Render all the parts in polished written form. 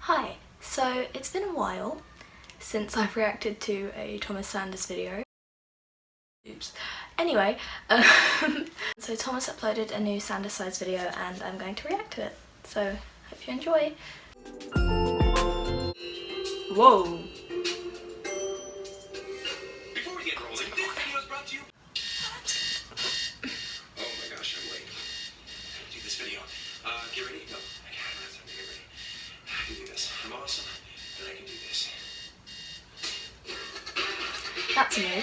Hi, so it's been a while since I've reacted to a Thomas Sanders video. Oops. Anyway, so Thomas uploaded a new Sanders size video and I'm going to react to it. So, hope you enjoy. Whoa! Before we get rolling, this video is brought to you. Oh my gosh, I'm late. I gotta do this video. Get ready? No, I can't. It's time to get ready. I can do this. I'm awesome, and I can do this. That's new.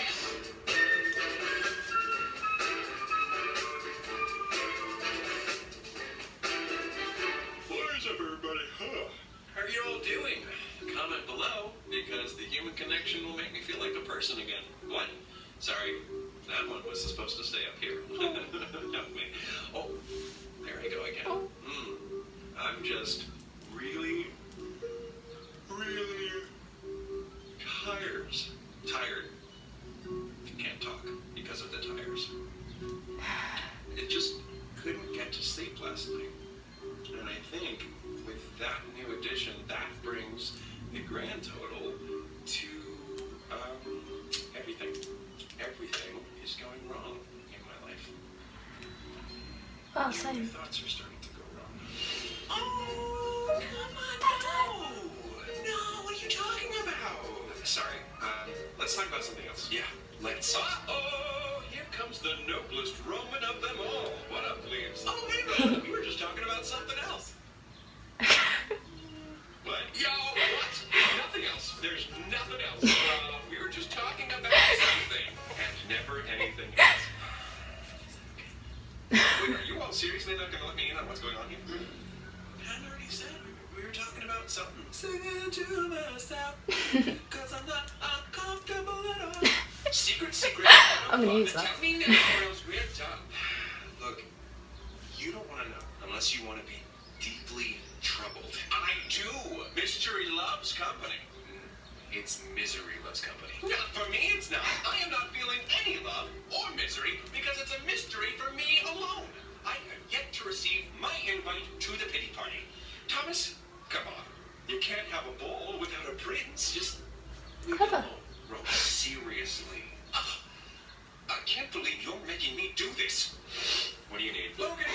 What's up, everybody? How are you all doing? Comment below, because the human connection will make me feel like a person again. What? Sorry, that one was supposed to stay up here. Help me. Oh, there I go again. I'm just really tired. Can't talk because of the tires. It just couldn't get to sleep last night. And I think with that new addition, that brings the grand total to everything. Everything is going wrong in my life. Oh, Even same. my thoughts are starting to go wrong. Oh, come on, no, what are you talking about? Sorry, let's talk about something else. Yeah, let's. Uh-oh, here comes the noblest Roman of them all. What up, please? Oh, wait a minute, we were just talking about something else. What? Yo, what? Nothing else. There's nothing else. We were just talking about something and never anything else. Wait, are you all seriously not going to let me in on what's going on here? Pat already said we were talking about something. Singing to myself, cause I'm not uncomfortable at all. Secret. I'm gonna use that. Tell me now, or else we're done. Look, you don't want to know unless you want to be deeply troubled. I do. Mystery loves company. It's misery loves company. Not for me, it's not. I am not feeling any love or misery because it's a mystery for me alone. I have yet to receive my invite to the pity party. Thomas, come on. You can't have a ball without a prince. Just leave it alone. Rose, seriously. I can't believe you're making me do this. What do you need? Logan,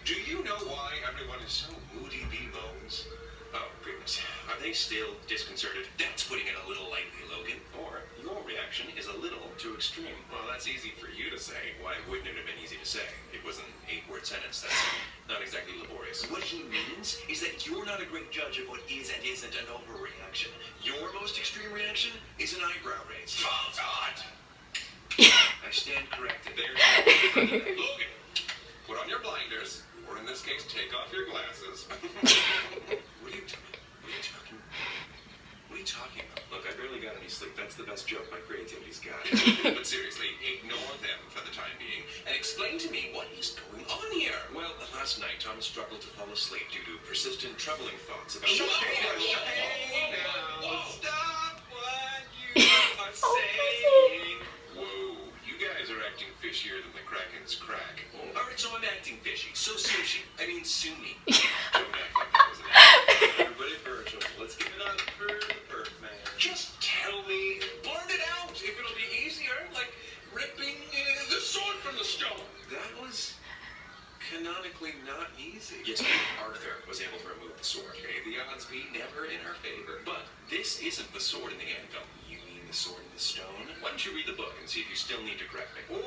do you know why everyone is so moody B-bones? Oh, goodness. Are they still disconcerted? That's putting it a little lightly, Logan. Or your reaction is a little too extreme. Well, that's easy for you to say. Why wouldn't it have been easy to say? It was an 8-word sentence. That's not exactly laborious. What he means is that you're not a great judge of what is and isn't an overreaction. Your most extreme reaction is an eyebrow raise. Oh, God! I stand corrected. Logan, put on your blinders, or in this case, take off your glasses. What are you talking about? Look, I barely got any sleep. That's the best joke my creativity's got. But seriously, ignore them for the time being, and explain to me what is going on here. Well, last night, Thomas struggled to fall asleep due to persistent, troubling thoughts about... Shut up! Stop what you are saying! Whoa, you guys are acting fishier than the Kraken's crack. Alright, so I'm acting fishy. So sushi. I mean, sue me. Don't act like that was an act. Everybody virtual. Let's give it up for the bird man. Just tell me. Blurt it out if it'll be easier. Like ripping the sword from the stone. That was canonically not easy. Yes, Arthur was able to remove the sword. May the odds be never in our favor. But this isn't the sword in the anvil. You mean the sword in the stone? Why don't you read the book and see if you still need to correct me? Oh,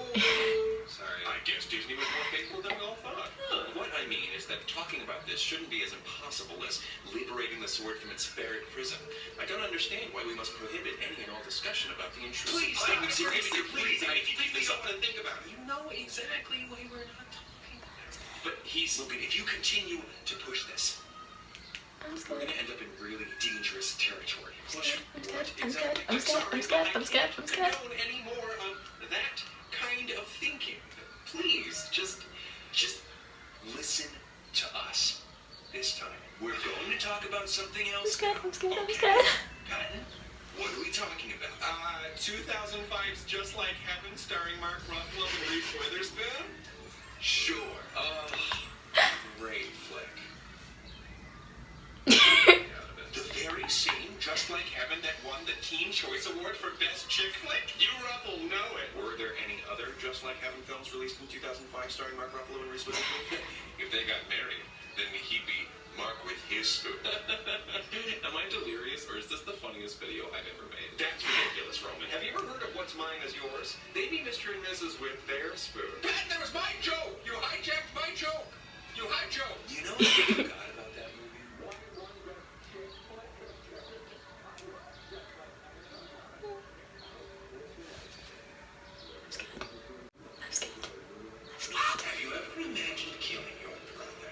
sorry. I guess Disney was more faithful than we all thought. What I mean is that talking about this shouldn't be as impossible as liberating the sword from its ferret prison. I don't understand why we must prohibit any and all discussion about the intrusive. Please, stop it, seriously, please. If you think this up and think about it, you know exactly why we're not talking about it. But Logan, if you continue to push this, we're going to end up in really dangerous territory. I'm scared. Don't any more of that kind of thinking. Please, just listen to us this time. We're going to talk about something else. I'm scared. Patton, what are we talking about? 2005's Just Like Heaven, starring Mark Ruffalo and Reese Witherspoon? Sure. Great flick. The Teen Choice Award for Best Chick Flick? You Ruffle know it. Were there any other Just Like Heaven films released in 2005 starring Mark Ruffalo and Reese Witherspoon? If they got married, then he'd be Mark with his spoon. Am I delirious, or is this the funniest video I've ever made? That's ridiculous, Roman. Have you ever heard of What's Mine Is Yours? They be Mr. and Mrs. with their spoon. Pat, that was my joke! You hijacked my joke! You joke! You know what I forgot about that movie? Have you ever imagined killing your brother?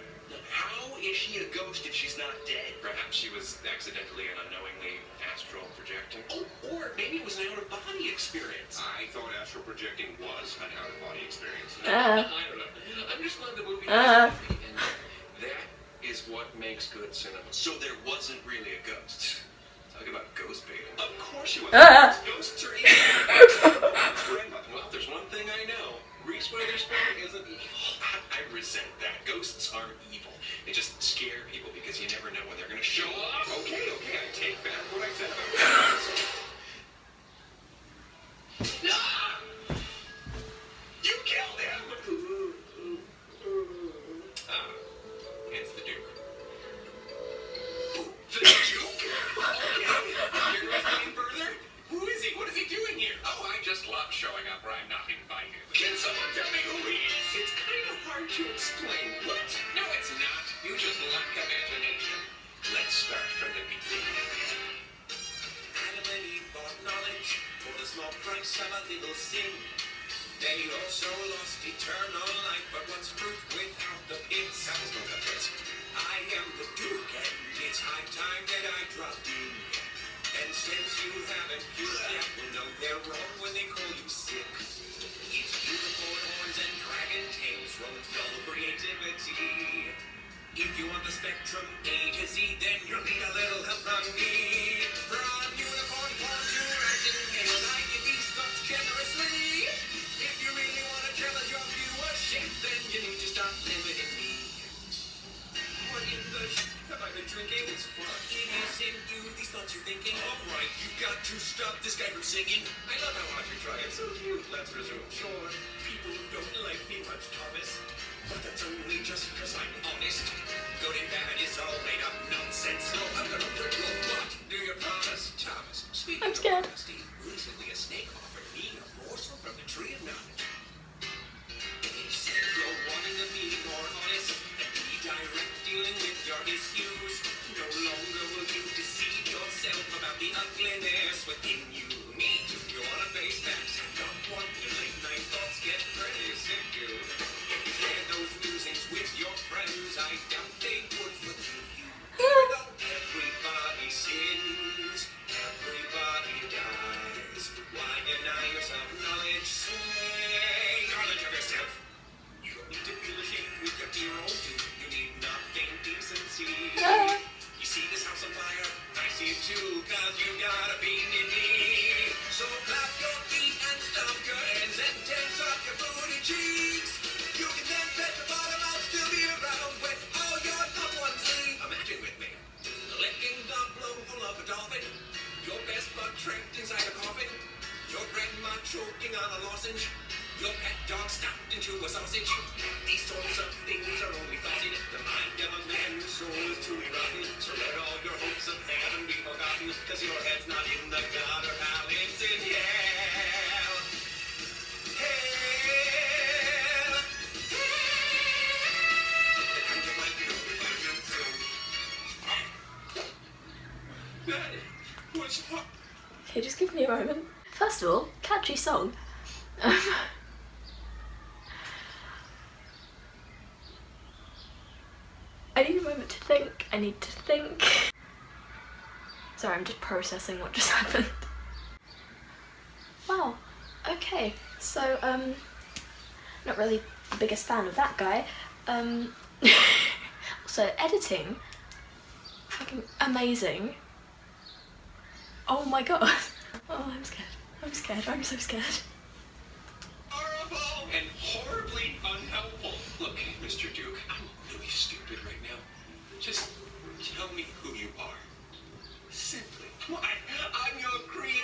How is she a ghost if she's not dead? Perhaps she was accidentally and unknowingly astral projecting. Oh, or maybe it was an out-of-body experience. I thought astral projecting was an out-of-body experience. I don't know. I'm just glad the movie was happy, and that is what makes good cinema. So there wasn't really a ghost. Talk about ghost baiting. Of course you was. Ghosts are evil. Well, there's one thing I know. Reese Witherspoon isn't evil. I resent that. Ghosts aren't evil. They just scare people because you never know when they're going to show up. Okay, I take back what I said about ghosts. Ah! You killed him! It's the Duke. The Duke? Okay. You're going further? Who is he? What is he doing here? Oh, I just love showing up where I'm not invited. Can someone tell me who he is? It's kind of hard to explain. What? No, it's not. You just lack imagination. Let's start from the beginning. Adam and Eve bought knowledge for the small price of a little sin. They also lost eternal life, but what's fruit without the pits? I am the Duke, and it's high time that I dropped in. And since you haven't used yet, will know they're wrong when they call you sick. It's unicorn horns and dragon tails, Roman's dull creativity. If you want the spectrum A to Z, then you'll need a little help from me. From unicorn horn to dragon tails, I give these thoughts generously. If you really want to challenge your viewership, then you need to stop limiting me. What in the have I been drinking? It's fun. It is in you, these thoughts you're thinking. Alright, you've got to stop this guy from singing. I love how hard you try. It's so cute. Let's resume. Sure, people don't like me much, Thomas. But that's only just because I'm honest. Good and bad is all made up nonsense. So I'm gonna break your butt. Do you promise, Thomas? Speaking I'm scared. of honesty, recently a snake offered me a morsel from the tree of knowledge. He said you're wanting to be more honest and be direct dealing with your issues. No longer will you deceive yourself about the ugliness within you. Need to. You wanna face facts and don't want your late night thoughts get pretty sick, dude. If you share those musings with your friends, I doubt they would forgive you. Everybody sins, everybody dies. Why deny yourself knowledge? Say knowledge of yourself. You don't need to feel ashamed with your dear old dude. You need nothing decency. You see this house on fire? I see it too, cause you got a fiend in me. So clap your feet and stomp your hands and dance off your booty cheeks. You can then bet the bottom I'll still be around when all your loved ones leave. Imagine with me, licking the blowhole of a dolphin. Your best bud trapped inside a coffin. Your grandma choking on a lozenge. Your pet dog stuffed into a sausage. These sorts of things are only thought in the mind of a man whose soul is truly rotten. So let all your hopes of heaven be forgotten, cause your head's not in the gutter, pal, it's in hell. Hell. The kind of life you don't imagine. That was hot. Okay, just give me a moment. First of all, catchy song. I need a moment to think. I need to think. Sorry, I'm just processing what just happened. Wow. Okay. So, not really the biggest fan of that guy. Also, editing. Fucking amazing. Oh my god. Oh, I'm scared. I'm scared. I'm so scared. Horrible and horribly unhelpful. Look, Mr. Duke, I'm really stupid right now. Just tell me who you are. Simply. Why, I'm your creator.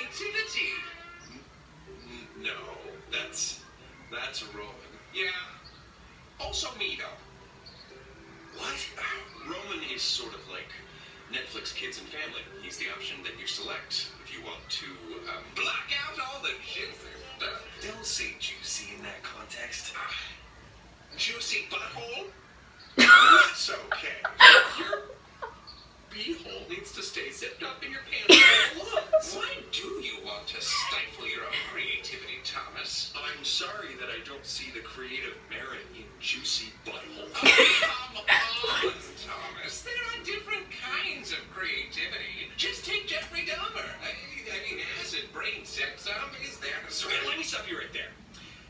Netflix Kids and Family. He's the option that you select if you want to block out all the juicy stuff. Don't say juicy in that context. Juicy butthole? It's okay. Your beehole needs to stay zipped up in your pants for lungs. Why do you want to stifle your own creativity, Thomas? I'm sorry that I don't see the creative merit in juicy butthole. Oh, come on, Thomas. There are different kinds of creativity. Just take Jeffrey Dahmer. I mean, acid brain sex zombies, they're sweet. Let me stop you right there.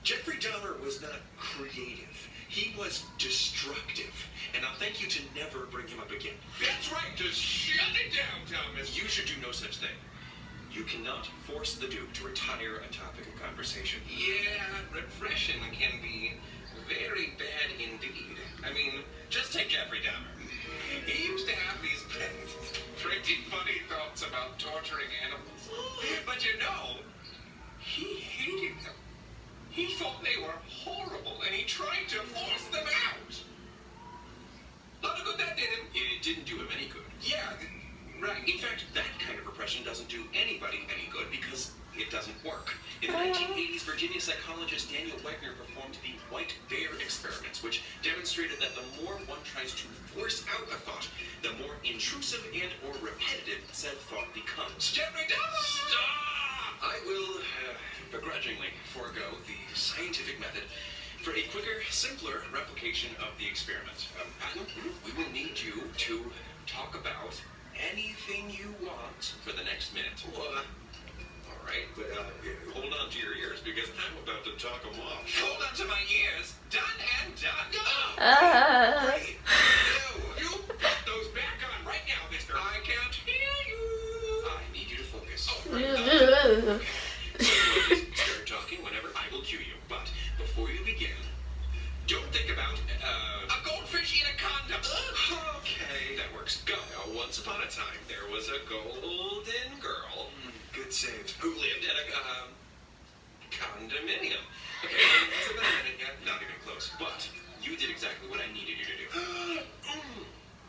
Jeffrey Dahmer was not creative. He was destructive. And I'll thank you to never bring him up again. That's right. Just shut it down, Thomas. You should do no such thing. You cannot force the Duke to retire a topic of conversation. Yeah, repression can be very bad indeed. I mean, just take Jeffrey Dahmer. He used to have these pretty funny thoughts about torturing animals. But you know, he hated them. He thought they were horrible, and he tried to force them out. Lot of good that did him. It didn't do him any good. Yeah, right. In fact, that kind of repression doesn't do anybody any good because it doesn't work. In the 1980s, Virginia psychologist Daniel Wegner performed the white bear experiments, which demonstrated that the more one tries to force out a thought, the more intrusive and or repetitive said thought becomes. Jeffrey Dahmer! Stop! I will begrudgingly forego the scientific method for a quicker, simpler replication of the experiment. Patton, we will need you to talk about anything you want for the next minute. All right, but hold on to your ears because I'm about to talk them off. Hold on to my ears. Done and done. Great. You put those back on right now, mister. I can't hear you. I need you to focus. Okay. So start talking whenever I will cue you. But before you begin, don't think about a goldfish in a condom. Okay, that works. Go. Now, once upon a time, there was a golden girl. Good save. Who lived at a condominium. Okay, that's about a minute. Yeah, not even close. But you did exactly what I needed you to do.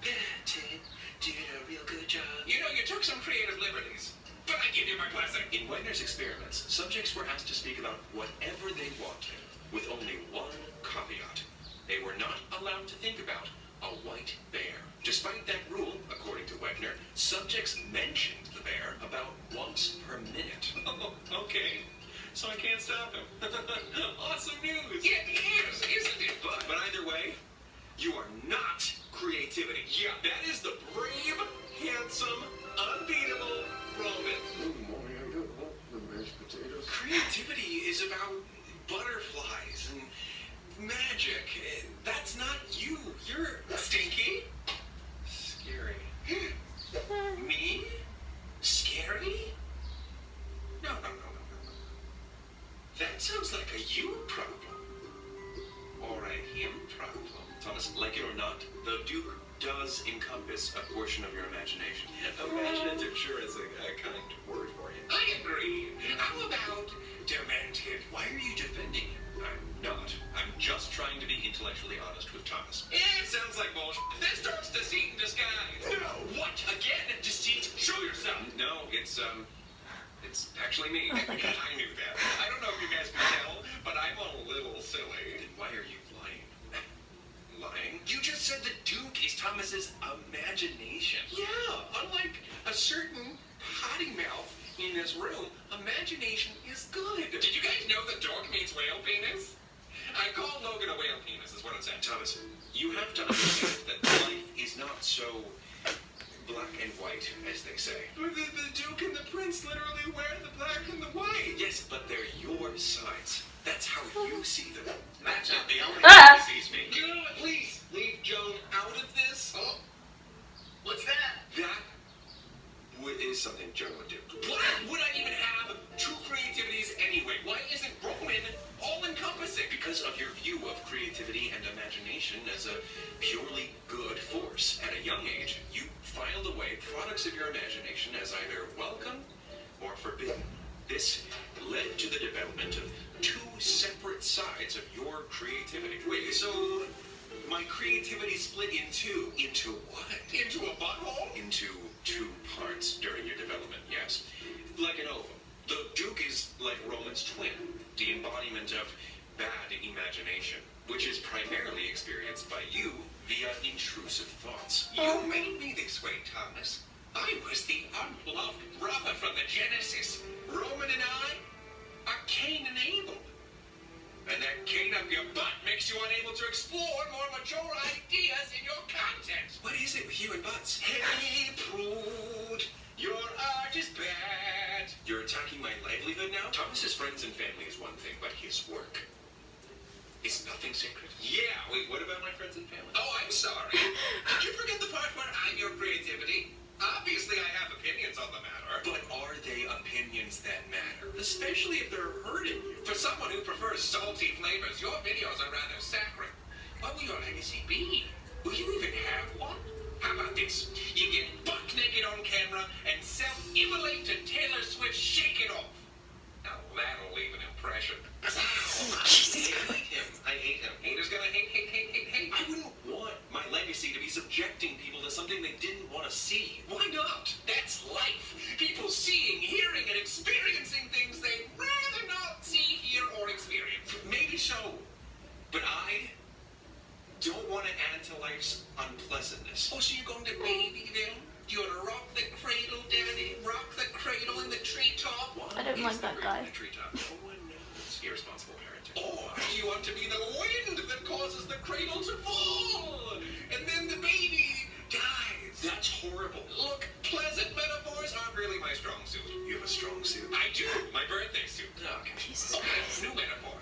Betty did a real good job. You know, you took some creative liberties. But I give you my blessing. In Wegner's experiments, subjects were asked to speak about whatever they wanted, with only one caveat. They were not allowed to think about a white bear. Despite that rule, according to Wegner, subjects mentioned the bear about once per minute. Okay, so I can't stop him. Awesome news. It is, isn't it? But either way, you are not creativity. Yeah, that is the brave, handsome, unbeatable Roman. Good morning, I got the mashed potatoes. Creativity is about butterflies and magic. That's not you. You're stinky. Scary. Me? Scary? No. That sounds like a you problem. Or a him problem. Thomas, like it or not, the Duke does encompass a portion of your imagination. Imaginative sure is a kind word for you. I agree. How about demented? Why are you defending him? I'm not. I'm just trying to be intellectually honest with Thomas. It sounds like bullshit. This starts deceit in disguise. No. What? Again? Deceit? Show yourself. No, it's actually me. Oh my God. I knew that. I don't know if you guys can tell, but I'm a little silly. Then why are you lying? Lying? You just said the Duke is Thomas's imagination. Yeah, unlike a certain potty mouth in this room, imagination is good. Did you guys know that dog means whale penis? I call Logan a whale penis is what I'm saying. Thomas, you have to understand that life is not so black and white, as they say. But the Duke and the Prince literally wear the black and the white. Yes, but they're your sides. That's how you see them. That's not the only way he sees me. You know what? Please leave Joan out of this. Oh, what's that? That is something Joan would do. Why would I even have two creativities anyway? Why isn't Roman all-encompassing? Because of your view of creativity and imagination as a purely good force. At a young age, you filed away products of your imagination as either welcome or forbidden. This led to the development of two separate sides of your creativity. Wait, so my creativity split in two. Into what? Into a butthole? Into two parts during your development, yes. Like an ovum. The Duke is like Roman's twin, the embodiment of bad imagination, which is primarily experienced by you via intrusive thoughts. You made me this way, Thomas. I was the unloved brother from the Genesis. Roman and I are Cain and Abel. And that Cain up your butt makes you unable to explore more mature ideas in your content. What is it with you and butts? Hey, prude, your art is bad. You're attacking my livelihood now? Thomas's friends and family is one thing, but his work is nothing sacred. Yeah, wait, what about my friends and family? Oh, I'm sorry. Did you forget the part where I'm your creativity? Obviously, I have opinions on the matter. But are they opinions that matter? Especially if they're hurting you. For someone who prefers salty flavors, your videos are rather saccharine. What will your legacy be? Will you even have one? How about this? You get buck naked on camera and self-immolate to Taylor Swift Shake It Off. Now that'll leave an impression. I hate him. Haters gonna hate. I wouldn't want my legacy to be subjecting people to something they didn't want to see. Why not? That's life. People seeing, hearing, and experiencing things they'd rather not see, hear, or experience. Maybe so. But I don't want to add to life's unpleasantness. Oh, so you're going to baby them? You want to rock the cradle, Daddy? Rock the cradle in the treetop? I don't like that guy. In the treetop. No one knows. Irresponsible parenting. Or do you want to be the wind that causes the cradle to fall? And then the baby dies. That's horrible. Look, pleasant metaphors aren't really my strong suit. You have a strong suit? I do. My birthday suit. Okay. Jesus Okay, Christ. new metaphor.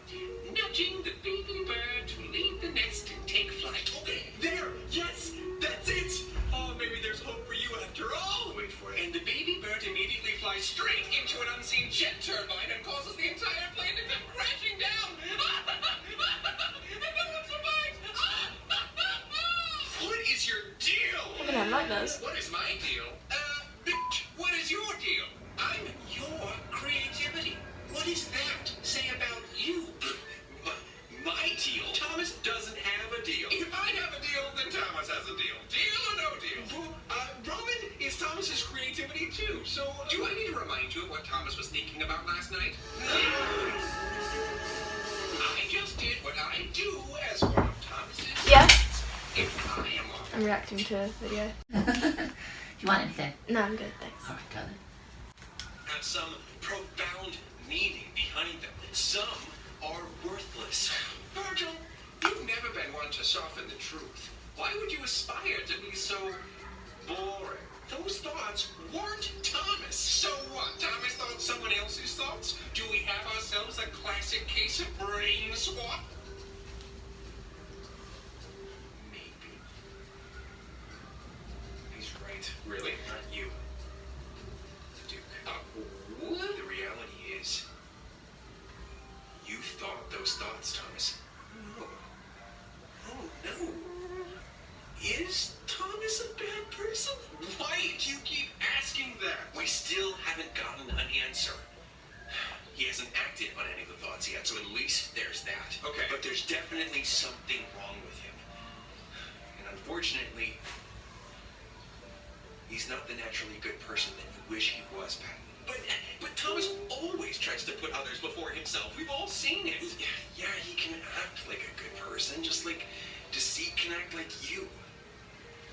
Nudging the baby bird to leave the nest and take flight. Okay, there. Yes, that's it. Oh, maybe there's hope for you after all. Wait for it. And the baby bird immediately flies straight into an unseen jet turbine and causes the entire plane to come crashing down. And no one survives. What is your deal? I mean, I like those. What is my deal? Bitch, what is your deal? I'm your creativity. What is that say about you? My deal? Thomas doesn't have a deal. If I have a deal, then Thomas has a deal. Deal or no deal? Roman is Thomas's creativity too. So, do I need to remind you of what Thomas was thinking about last night? I just did what I do as one of Thomas's. Yeah, If I am on. I'm reacting to a video. If you want anything. No, I'm good, thanks. All right, got it. Have some profound meaning behind them. Some are worthless. Virgil, you've never been one to soften the truth. Why would you aspire to be so boring? Those thoughts weren't Thomas. So what? Thomas thought someone else's thoughts? Do we have ourselves a classic case of brain swap? Maybe. He's right. Really? Not you. Duke. What? The reality is, you thought those thoughts, Thomas. No. Oh, no. Is Thomas a bad person? Why do you keep asking that? We still haven't gotten an answer. He hasn't acted on any of the thoughts yet, so at least there's that. Okay. But there's definitely something wrong with him. And unfortunately, he's not the naturally good person that you wish he was, Pat. But Thomas always tries to put others before himself. We've all seen it. Yeah, he can act like a good person, just like Deceit can act like you.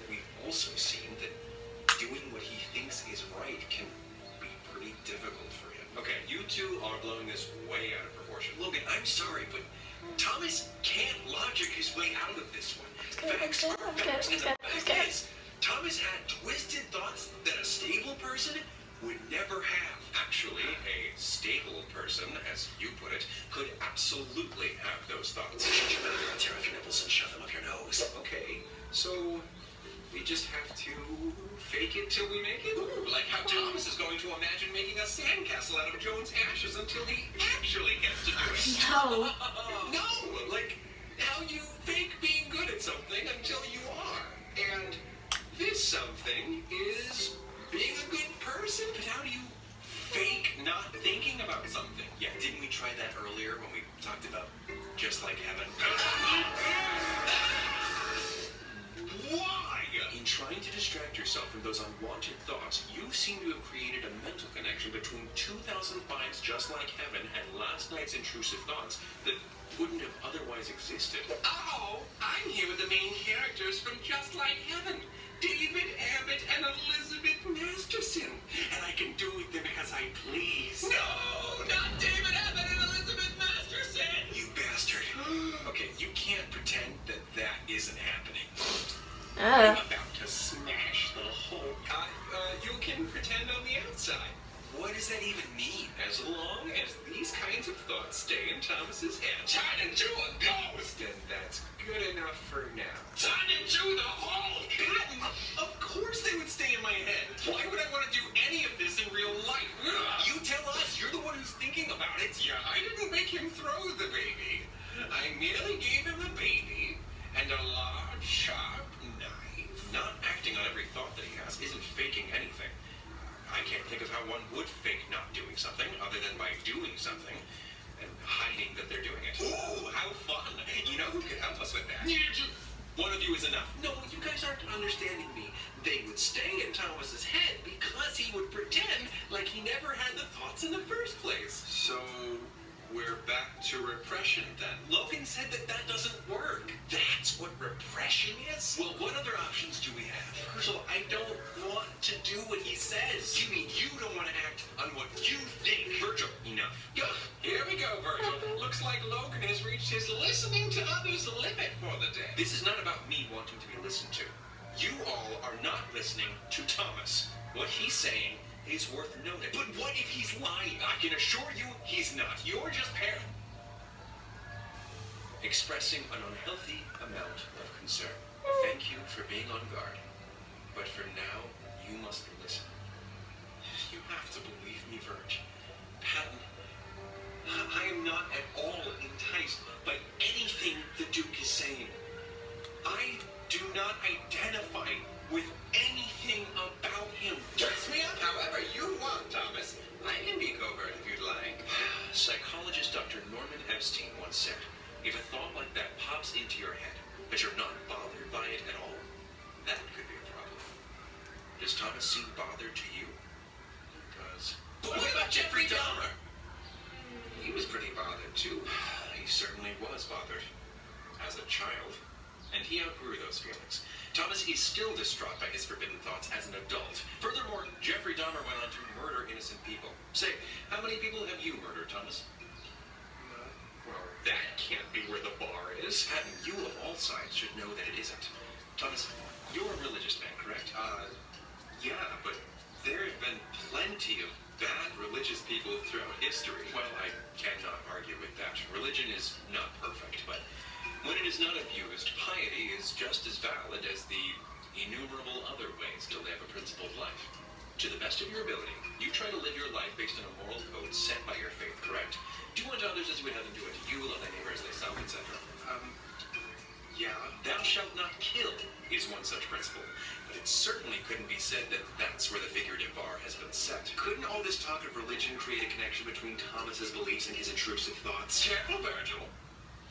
But we've also seen that doing what he thinks is right can be pretty difficult for him. Okay, you two are blowing this way out of proportion. Logan, I'm sorry, but Thomas can't logic his way out of this one. Facts are facts, and the fact is, Thomas had twisted thoughts that a stable person would never have. Actually, a stable person, as you put it, could absolutely have those thoughts. Shut your mouth, I'll tear off your nipples and shove them up your nose. Okay, so we just have to fake it till we make it? Ooh, like how Thomas is going to imagine making a sandcastle out of Joan's ashes until he actually gets to do it. No. No, like how you fake being good at something until you are. And this something is being a good person. But how do you fake not thinking about something? Yeah, didn't we try that earlier when we talked about just like heaven? Why? In trying to destroy distract yourself from those unwanted thoughts, you seem to have created a mental connection between 2005's Just Like Heaven and last night's intrusive thoughts that wouldn't have otherwise existed. Oh, I'm here with the main characters from Just Like Heaven, David Abbott and Elizabeth Masterson. And I can do with them as I please. No, not David Abbott and Elizabeth Masterson! You bastard. Okay, you can't pretend that that isn't happening. I'm about to smash the whole... you can pretend on the outside. What does that even mean? As long as these kinds of thoughts stay in Thomas's head. Turn into a ghost! Then that's good enough for now. Turn into the whole Patton! Of course they would stay in my head. Why would I want to do any of this in real life? You tell us. You're the one who's thinking about it. Yeah, I didn't make him throw the baby. I merely gave him a baby and a large, sharp knife. Not acting on every thought that he has isn't faking anything. I can't think of how one would fake not doing something other than by doing something and hiding that they're doing it. Ooh, how fun! You know who could help us with that? One of you is enough. No, you guys aren't understanding me. They would stay in Thomas's head because he would pretend like he never had the thoughts in the first place. So... we're back to repression then. Logan said that that doesn't work. That's what repression is? Well, what other options do we have? Virgil, I don't want to do what he says. You mean you don't want to act on what you think? Virgil, enough. Here we go, Virgil. Looks like Logan has reached his listening to others limit for the day. This is not about me wanting to be listened to. You all are not listening to Thomas. What he's saying is worth noting. But what if he's lying? I can assure you he's not. You're just expressing an unhealthy amount of concern. Thank you for being on guard. But for now, you must listen. You have to believe me, Virg. Patton, I am not at all enticed by anything the Duke is saying. I do not identify with anything about him. Dress me up however you want, Thomas. I can be covert if you'd like. Psychologist Dr. Norman Epstein once said, if a thought like that pops into your head, but you're not bothered by it at all, that could be a problem. Does Thomas seem bothered to you? Because... But what about Jeffrey Dahmer? He was pretty bothered, too. He certainly was bothered. As a child. And he outgrew those feelings. Thomas is still distraught by his forbidden thoughts as an adult. Furthermore, Jeffrey Dahmer went on to murder innocent people. Say, how many people have you murdered, Thomas? Well, that can't be where the bar is. Patton, you of all sides should know that it isn't. Thomas, you're a religious man, correct? Yeah, but there have been plenty of bad religious people throughout history. Well, I cannot argue with that. Religion is not perfect, but when it is not abused, piety is just as valid as the innumerable other ways to live a principled life. To the best of your ability, you try to live your life based on a moral code set by your faith, correct? Do unto others as you would have them do unto you, love thy neighbor as thyself, etc. Yeah, thou shalt not kill is one such principle, but it certainly couldn't be said that that's where the figurative bar has been set. Couldn't all this talk of religion create a connection between Thomas's beliefs and his intrusive thoughts? Careful, Virgil.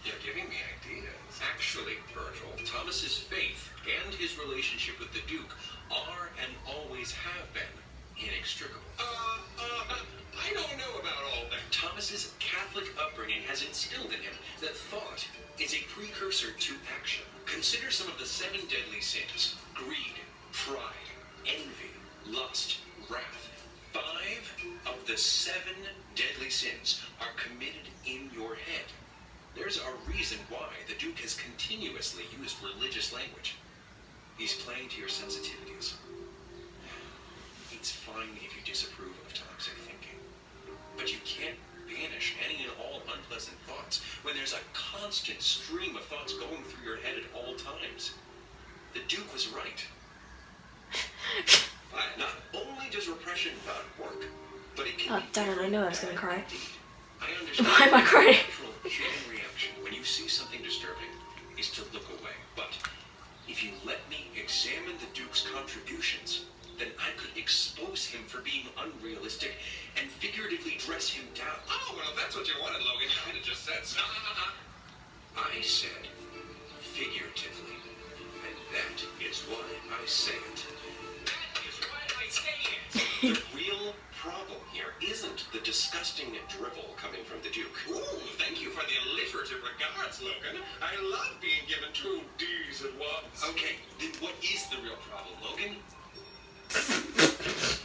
You're giving me ideas. Actually, Virgil, Thomas's faith and his relationship with the Duke are and always have been inextricable. I don't know about all that. Thomas's Catholic upbringing has instilled in him that thought is a precursor to action. Consider some of the 7 deadly sins: greed, pride, envy, lust, wrath. 5 of the 7 deadly sins are committed in your head. There's a reason why the Duke has continuously used religious language. He's playing to your sensitivities. It's fine if you disapprove of toxic thinking, but you can't banish any and all unpleasant thoughts when there's a constant stream of thoughts going through your head at all times. The Duke was right. Not only does repression not work, but it can be damn it, I knew I was going to cry. indeed. I understand. Why am I crying? Natural human reaction when you see something disturbing is to look away. But if you let me examine the Duke's contributions, then I could expose him for being unrealistic and figuratively dress him down. Oh, well, if that's what you wanted, Logan, you could have just said so. I said figuratively. And That is why I say it. That is why I say it. The real problem here isn't the disgusting drivel coming from the Duke. Ooh, thank you for the alliterative regards, Logan. I love being given 2 D's at once. Okay, then what is the real problem, Logan?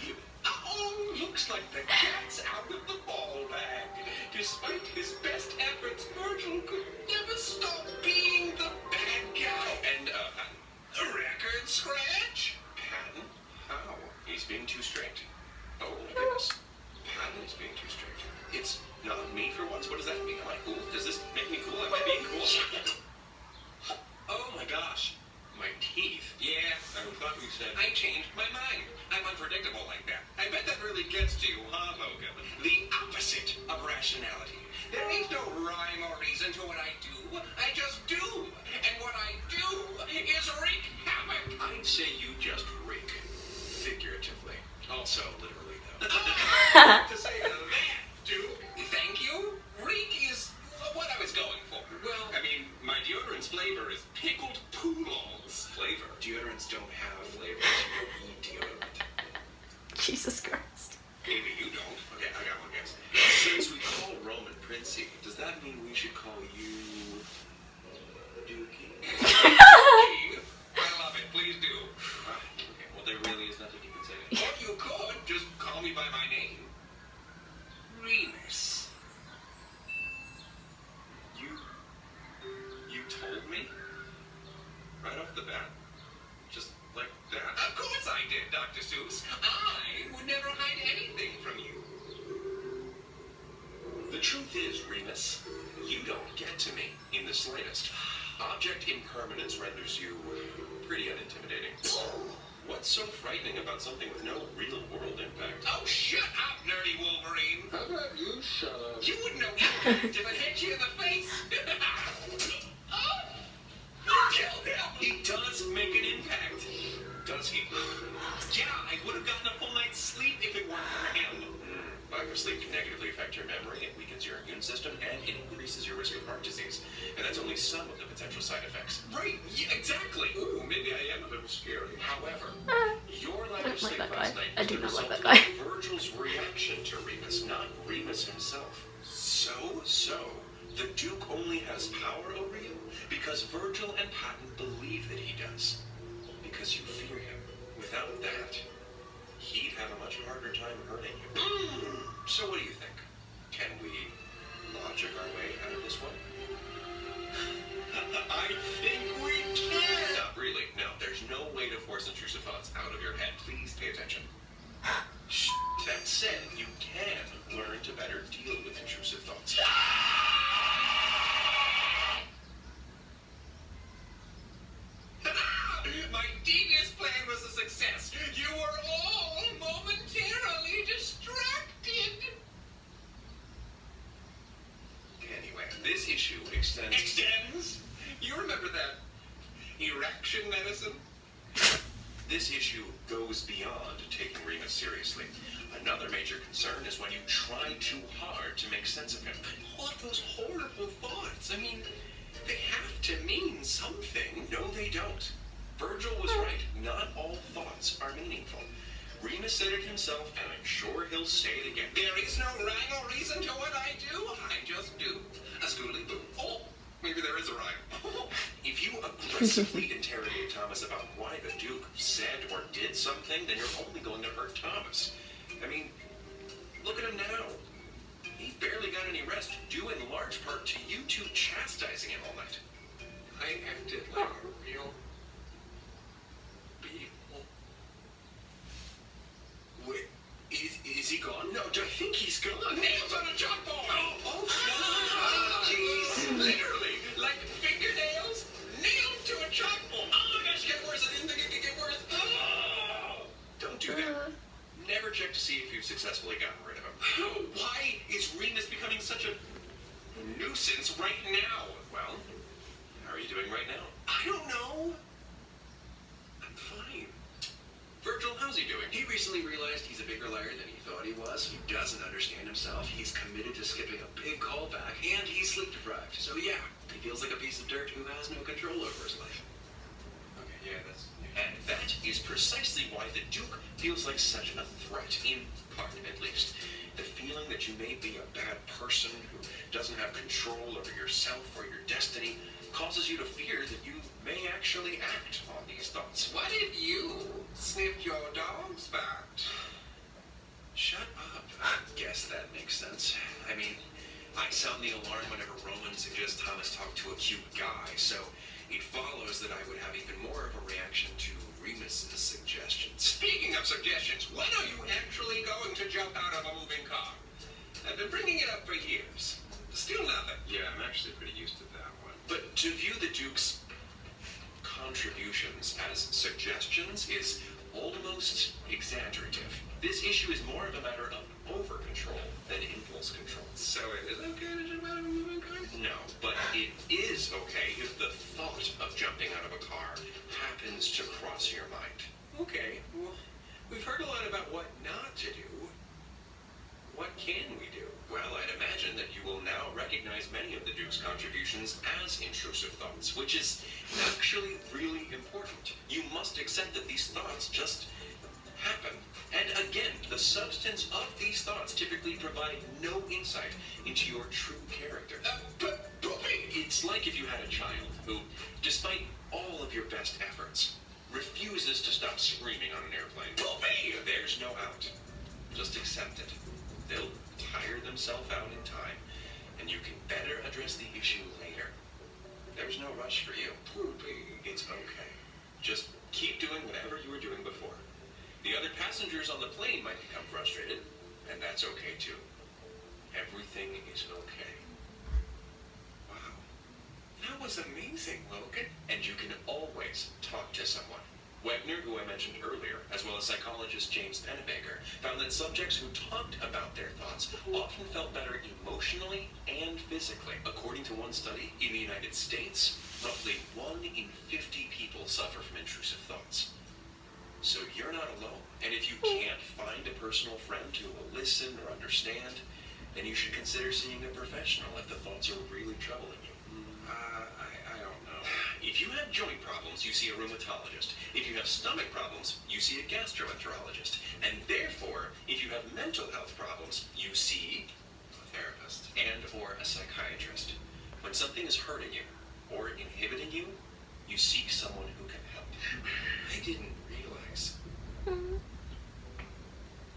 You. Oh, looks like the cat's out of the ball bag. Despite his best efforts, Virgil could never stop being the bad guy. And, a record scratch? Patton? How? He's being too strict. Oh, my goodness. Patton is being too strict. It's not me for once. What does that mean? Am I cool? Does this make me cool? Am I being cool? Oh, my gosh. My teeth. Yeah, I thought we said I changed my mind. I'm unpredictable like that. I bet that really gets to you, huh, Logan? The opposite of rationality. There ain't no rhyme or reason to what I do. I just do. And what I do is wreak havoc. I'd say you just reek. Figuratively. Also, literally, though. To say that, Duke, thank you. Reek is what I was going for. Well, I mean, my deodorant's flavor is pickled poodles. Flavor? Deodorants don't have flavors. You don't need deodorant. Jesus Christ. Maybe you don't. Okay, I got one guess. Since we call Roman Princey, does that mean we should call you Dookie? Dookie? I love it. Please do. Okay, well, there really is nothing you can say. Or you could just call me by my name. Remus. You told me? Right off the bat? Just like that? Of course I did, Dr. Seuss. I would never hide anything from you. The truth is, Remus, you don't get to me in the slightest. Object impermanence renders you pretty unintimidating. What's so frightening about something with no real-world impact? Oh, shut up, nerdy Wolverine! How about you shut up? You wouldn't know impact if it hit you in the face! Oh! You killed him! He does make an impact. Does he? Yeah, I would have gotten a full night's sleep if it weren't for him. Lack of sleep can negatively affect your memory, it weakens your immune system, and it increases your risk of heart disease. And that's only some of the potential side effects. Right, yeah, exactly. Ooh, maybe I am a little scary. However, your lack of sleep last night was the result of Virgil's reaction to Remus, not Remus himself. So, the Duke only has power over you because Virgil and Patton believe that he does. Because you fear him. Without that, he'd have a much harder time hurting you. So what do you think? Can we logic our way out of this one? I think we can! Not really. No, there's no way to force intrusive thoughts out of your head. Please pay attention. That said, you can learn to better deal with intrusive thoughts. My devious plan was a success. You were all momentarily distracted. Anyway, this issue extends? You remember that erection medicine? This issue goes beyond taking Remus seriously. Another major concern is when you try too hard to make sense of him. All of those horrible thoughts. I mean, they have to mean something. No, they don't. Virgil was right. Not all thoughts are meaningful. Remus said it himself, and I'm sure he'll say it again. There is no rhyme or reason to what I do. I just do. A schooly boo. Oh, maybe there is a rhyme. If you aggressively interrogate Thomas about why the Duke said or did something, then you're only going to hurt Thomas. I mean, look at him now. He barely got any rest, due in large part to you two chastising him all night. I acted like a real beetle. Wait, is he gone? No, I think he's gone. Nails on a chalkboard! Oh, jeez. Literally, like fingernails nailed to a chalkboard. Oh, my gosh, get worse. I didn't think it could get worse. Oh, don't do that. Never check to see if you've successfully gotten rid of him. Why is Remus becoming such a nuisance right now? Well, how are you doing right now? I don't know. I'm fine. Virgil, how's he doing? He recently realized he's a bigger liar than he thought he was. He doesn't understand himself. He's committed to skipping a big callback, and he's sleep deprived. So yeah, he feels like a piece of dirt who has no control over his life. Okay, Yeah, and that is precisely why the Duke feels like such a threat, in part at least. The feeling that you may be a bad person who doesn't have control over yourself or your destiny causes you to fear that you may actually act on these thoughts. What if you sniffed your dog's butt? Shut up. I guess that makes sense. I mean, I sound the alarm whenever Roman suggests Thomas talk to a cute guy, so it follows that I would have even more of a reaction to Remus's suggestions. Speaking of suggestions, when are you actually going to jump out of a moving car? I've been bringing it up for years. Still nothing. Yeah, I'm actually pretty used to that one. But to view the Duke's contributions as suggestions is almost exaggerative. This issue is more of a matter of over-control than impulse control. So it is okay to jump out of a moving car? No, but it is okay if the thought of jumping out of a car happens to cross your mind. Okay, well, we've heard a lot about what not to do. What can we do? Well, I'd imagine that you will now recognize many of the Duke's contributions as intrusive thoughts, which is actually really important. You must accept that these thoughts just happen. And again, the substance of these thoughts typically provide no insight into your true character. But it's like if you had a child who, despite all of your best efforts, refuses to stop screaming on an airplane. Poopy! There's no out. Just accept it. They'll tire themselves out in time, and you can better address the issue later. There's no rush for you. Poopy. It's okay. Just keep doing whatever you were doing before. The other passengers on the plane might become frustrated, and that's okay too. Everything is okay. Wow. That was amazing, Logan. And you can always talk to someone. Wegner, who I mentioned earlier, as well as psychologist James Pennebaker, found that subjects who talked about their thoughts often felt better emotionally and physically. According to one study, in the United States, roughly 1 in 50 people suffer from intrusive thoughts. So you're not alone. And if you can't find a personal friend who will listen or understand, then you should consider seeing a professional if the thoughts are really troubling you. I don't know. If you have joint problems, you see a rheumatologist. If you have stomach problems, you see a gastroenterologist. And therefore, if you have mental health problems, you see a therapist and or a psychiatrist. When something is hurting you or inhibiting you, you seek someone who can help. I didn't realize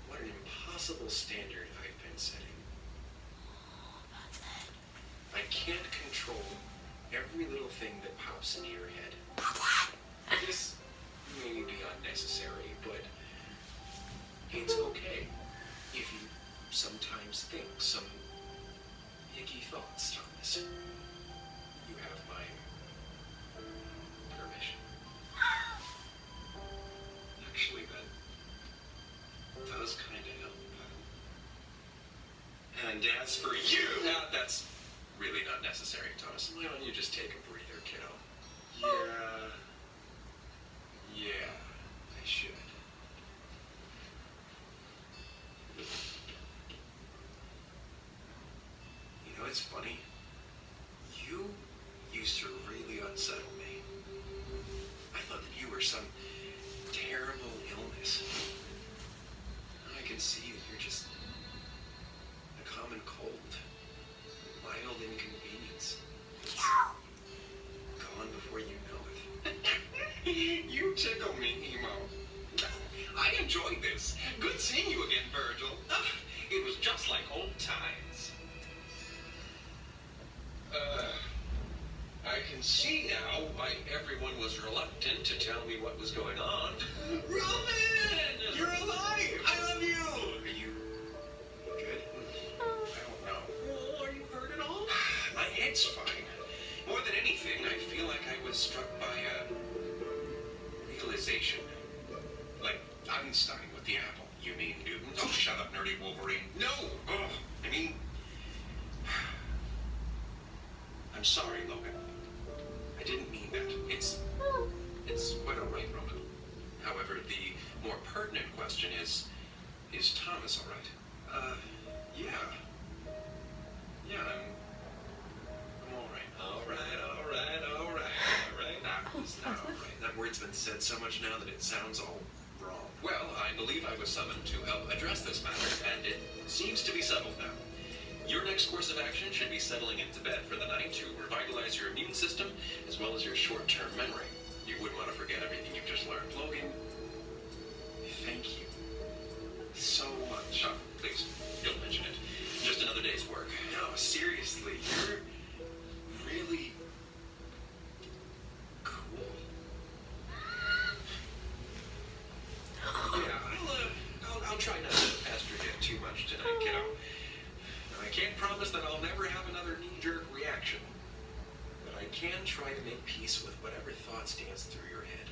what an impossible standard I've been setting. I can't control every little thing that pops into your head. This may be unnecessary, but it's okay if you sometimes think some icky thoughts, Thomas. You have my permission. Actually, that does kind of help. And as for you, that's really not necessary, Thomas. Why don't you just take a breather, kiddo? Yeah, I should. You know, it's funny. You used to really unsettle me. I thought that you were some terrible illness. Now I can see that you're just a common cold. Mild inconvenience. It's gone before you know it. You tickle me, Emo. I enjoyed this. Good seeing you again, Virgil. It was just like old times. I can see now why everyone was reluctant to tell me what was going on. Roman! You're alive! I love you! Are you good? I don't know. Oh, are you hurt at all? My head's fine. More than anything, I feel like I was struck by a realization. Like Einstein with the apple. You mean Newton? Oh, shut up, nerdy Wolverine. No! Oh, I mean... I'm sorry, Logan. I didn't mean that. It's quite all right, Roman. However, the more pertinent question is Thomas all right? Yeah. Yeah, I'm all right. All right. That was not all right. That word's been been said so much now that it sounds all wrong. Well, I believe I was summoned to help address this matter, and it seems to be settled now. Your next course of action should be settling into bed for the night to revitalize your immune system as well as your short-term memory. You wouldn't want to forget everything you've just learned. Logan, thank you so much. Oh, please, don't mention it. Just another day's work. No, seriously, you're really cool. Yeah, I'll try not to pester you too much tonight, kiddo. I can't promise that I'll never have another knee-jerk reaction, but I can try to make peace with whatever thoughts dance through your head,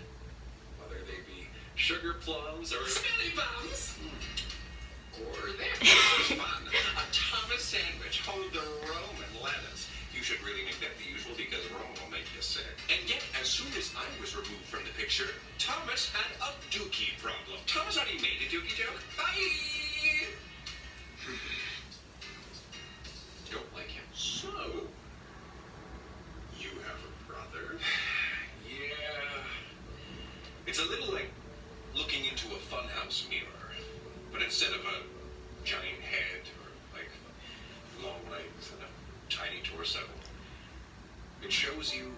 whether they be sugar plums or smelly bums, or that was fun, a Thomas sandwich, hold the Roman lettuce. You should really make that the usual because Rome will make you sick. And yet, as soon as I was removed from the picture, Thomas had a dookie problem. Thomas already made a dookie joke. Bye! Don't like him. So, you have a brother? Yeah. It's a little like looking into a funhouse mirror, but instead of a giant head or like long legs and a tiny torso, it shows you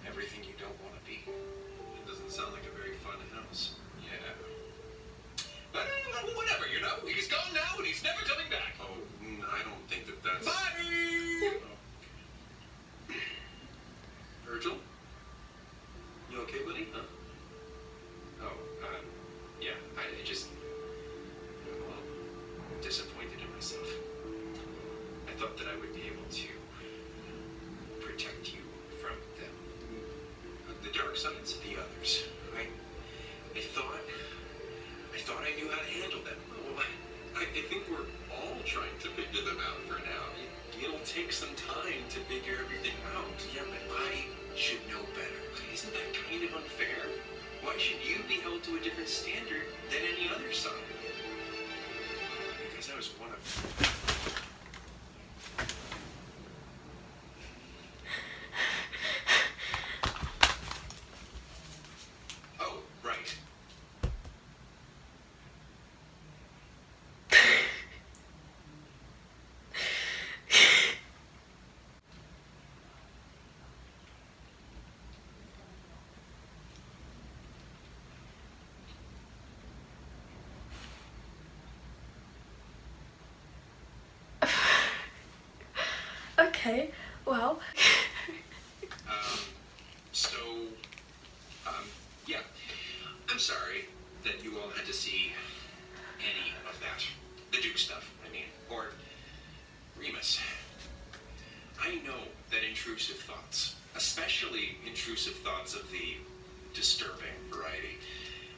everything you don't want to be. It doesn't sound like a very fun house. Yeah. But whatever, you know? He's gone now and he's never coming back. Oh, I don't think that's... Bye! Oh. Virgil? You okay, buddy? Huh? Oh, yeah, I just... Well, I'm disappointed in myself. I thought that I would be able to protect you from them. The dark sides, the others. I thought I knew how to handle them. Well, I think we're all trying to figure them out for now. It'll take some time to figure everything out. Yeah, but I should know better. Isn't that kind of unfair? Why should you be held to a different standard than any other side? Because I was one of them. Okay, well. Yeah. I'm sorry that you all had to see any of that. The Duke stuff, I mean. Or Remus. I know that intrusive thoughts, especially intrusive thoughts of the disturbing variety,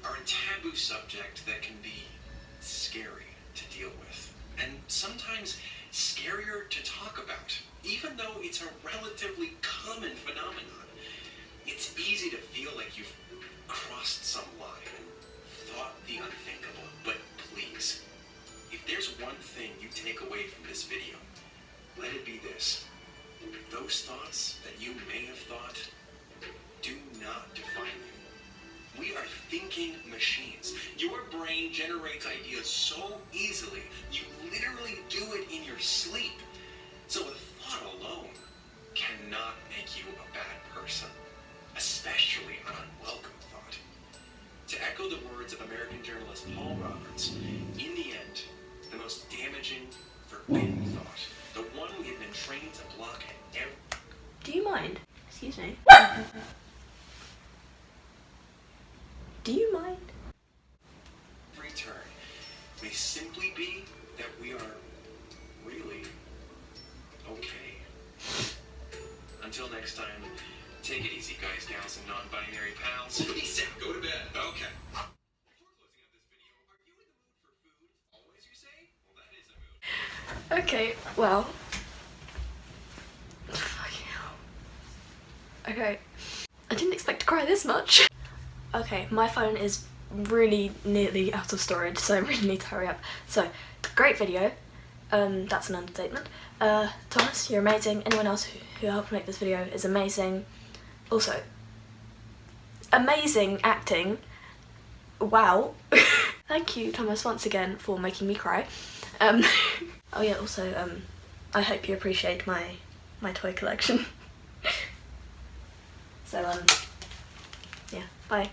are a taboo subject that can be scary to deal with. And sometimes scarier to talk about. Even though it's a relatively common phenomenon, it's easy to feel like you've crossed some line and thought the unthinkable. But please, if there's one thing you take away from this video, let it be this. Those thoughts that you may have thought do not define you. We are thinking machines. Your brain generates ideas so easily, you literally do it in your sleep. So a thought alone cannot make you a bad person, especially an unwelcome thought. To echo the words of American journalist Paul Roberts, in the end, the most damaging, forbidden thought, the one we have been trained to block at every... Do you mind? Excuse me. Do you mind? Every turn may simply be that we are really okay. Until next time, take it easy, guys, gals, and non-binary pals. Peace out. Go to bed. Okay. Before closing out this video, are you in the mood for food? Always, you say? Well, that is a mood. Okay, well. Fucking hell. Okay. I didn't expect to cry this much. Okay, my phone is really nearly out of storage, so I really need to hurry up. So, great video. That's an understatement. Thomas, you're amazing. Anyone else who helped make this video is amazing. Also, amazing acting. Wow. Thank you, Thomas, once again for making me cry. Oh yeah, also, I hope you appreciate my toy collection. So, yeah, bye.